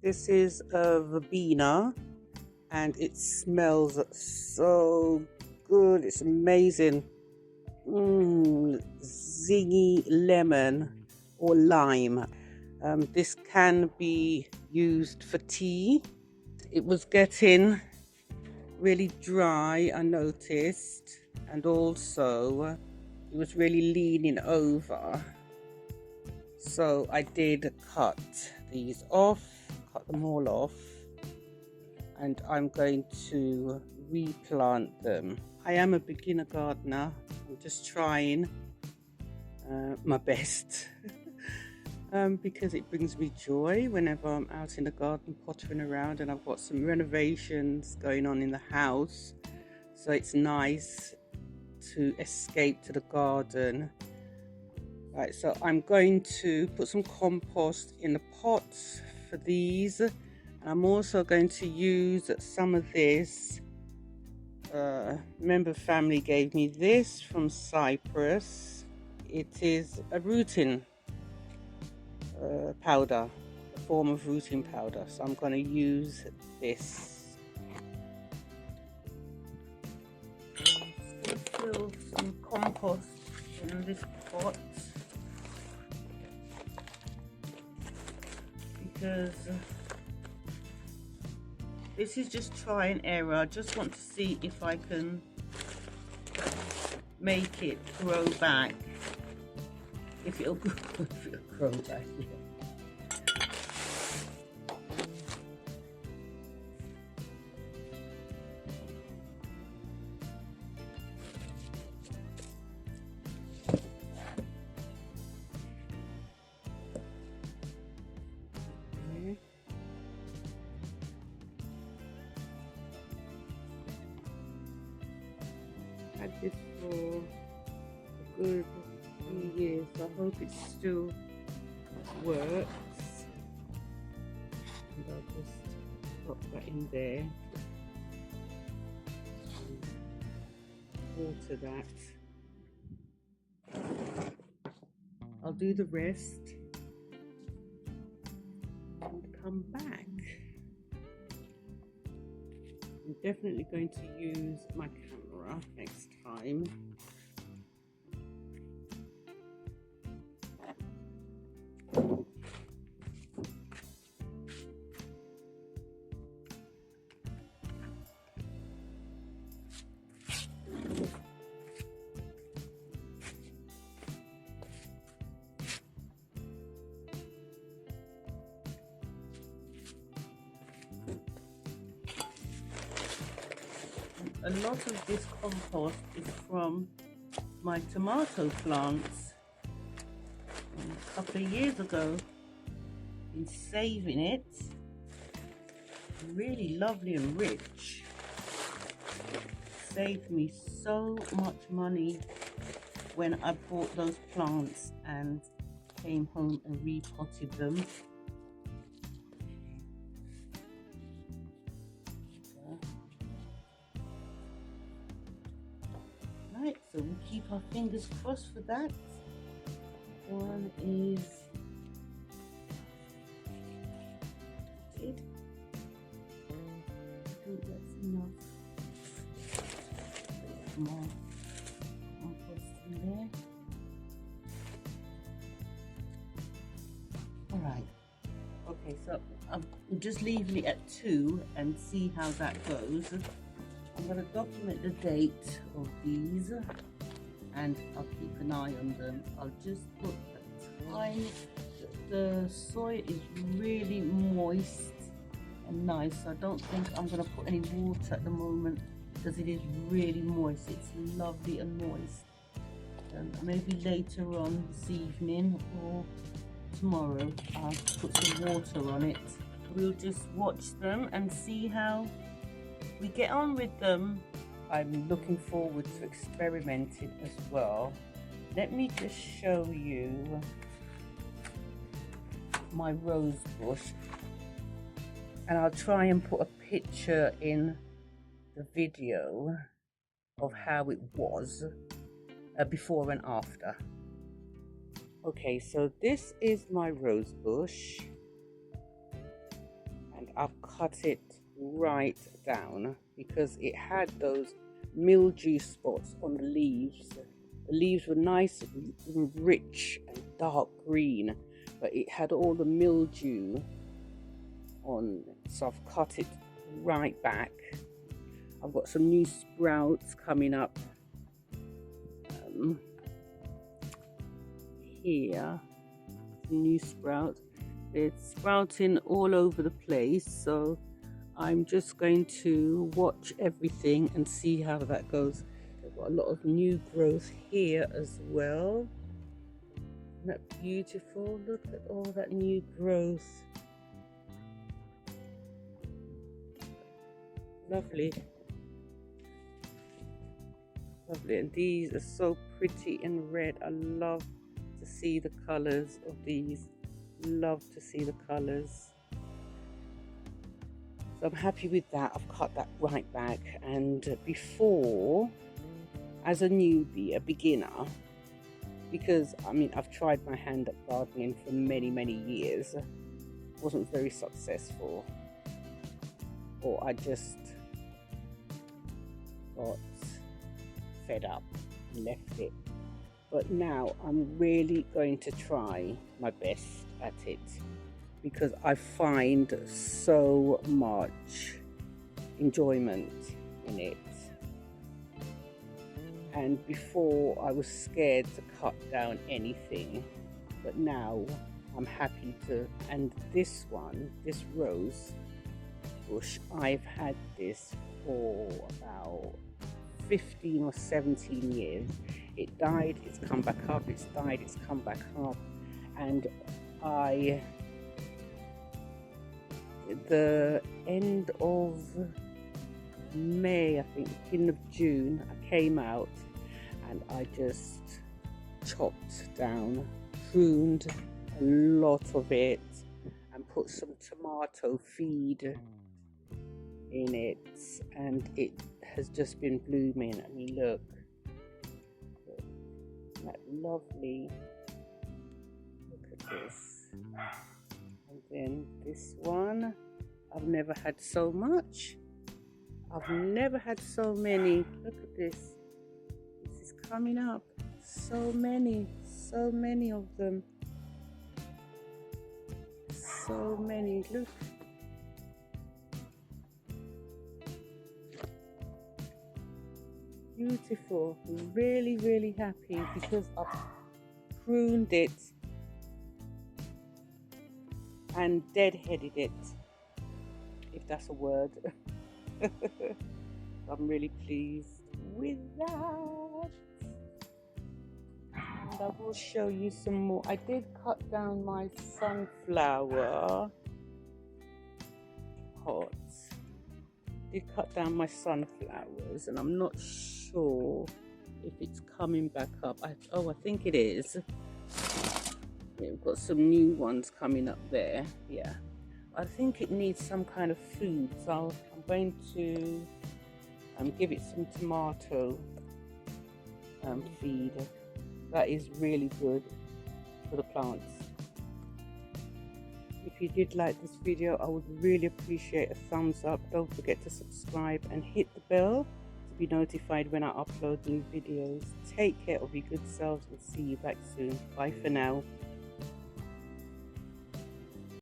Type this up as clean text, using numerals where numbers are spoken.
This is a Verbena and it smells so good. It's amazing. Zingy lemon or lime. This can be used for tea. It was getting really dry, I noticed, and also it was really leaning over. So I did cut these off, cut them all off, and I'm going to replant them. I am a beginner gardener. I'm just trying my best because it brings me joy whenever I'm out in the garden pottering around, and I've got some renovations going on in the house, so it's nice to escape to the garden. Right, so I'm going to put some compost in the pots for these, and I'm also going to use some of this. Member family gave me this from Cyprus. It is a rooting powder, a form of rooting powder, so I'm going to use this. I'm just going to fill some compost in this pot because this is just try and error. I just want to see if I can make it grow back. If it'll grow back. Yeah. Had this for a good 3 years, so I hope it still works. And I'll just drop that in there. Water that. I'll do the rest and come back. I'm definitely going to use my camera next time. A lot of this compost is from my tomato plants a couple of years ago. Been saving it. Really lovely and rich. Saved me so much money when I bought those plants and came home and repotted them. Right, so we'll keep our fingers crossed for that. One is potted. I think that's enough. More compost in there. All right. Okay, so I'm just leaving it at 2 and see how that goes. I'm going to document the date of these and I'll keep an eye on them. I'll just put a tiny, the soil is really moist and nice, so I don't think I'm going to put any water at the moment because it is really moist. It's lovely and moist. And maybe later on this evening or tomorrow I'll put some water on it. We'll just watch them and see how we get on with them. I'm looking forward to experimenting as well. Let me just show you my rose bush, and I'll try and put a picture in the video of how it was before and after. Okay, so this is my rose bush. I've cut it right down because it had those mildew spots on the leaves. The leaves were nice and rich and dark green, but it had all the mildew on, so I've cut it right back. I've got some new sprouts coming up here. New sprouts. It's sprouting all over the place, so I'm just going to watch everything and see how that goes. I've got a lot of new growth here as well. Isn't that beautiful? Look at all that new growth. Lovely. Lovely. And these are so pretty and red. I love to see the colors of these. Love to see the colors. So I'm happy with that. I've cut that right back. And before, as a newbie, a beginner, because I mean I've tried my hand at gardening for many years, wasn't very successful, or I just got fed up and left it. But now I'm really going to try my best at it, because I find so much enjoyment in it. And before I was scared to cut down anything, but now I'm happy to. And this one, this rose bush, I've had this for about 15 or 17 years. It died, it's come back up, it's died, it's come back up. And the end of May, I think, beginning of June, I came out and I just chopped down, pruned a lot of it and put some tomato feed in it, and it has just been blooming. I mean, look, isn't that lovely? Look at this. And then this one, I've never had so much. I've never had so many. Look at this. This is coming up. So many of them. So many. Look. Beautiful. Really happy because I've pruned it and deadheaded it, if that's a word. I'm really pleased with that. And I will show you some more. I did cut down my sunflower pots. Did cut down my sunflowers, and I'm not sure if it's coming back up. I think it is. Yeah, we've got some new ones coming up there. Yeah, I think it needs some kind of food, so I'm going to give it some tomato feed. That is really good for the plants. If you did like this video, I would really appreciate a thumbs up. Don't forget to subscribe and hit the bell to be notified when I upload new videos. Take care of your good selves and see you back soon. Bye for now.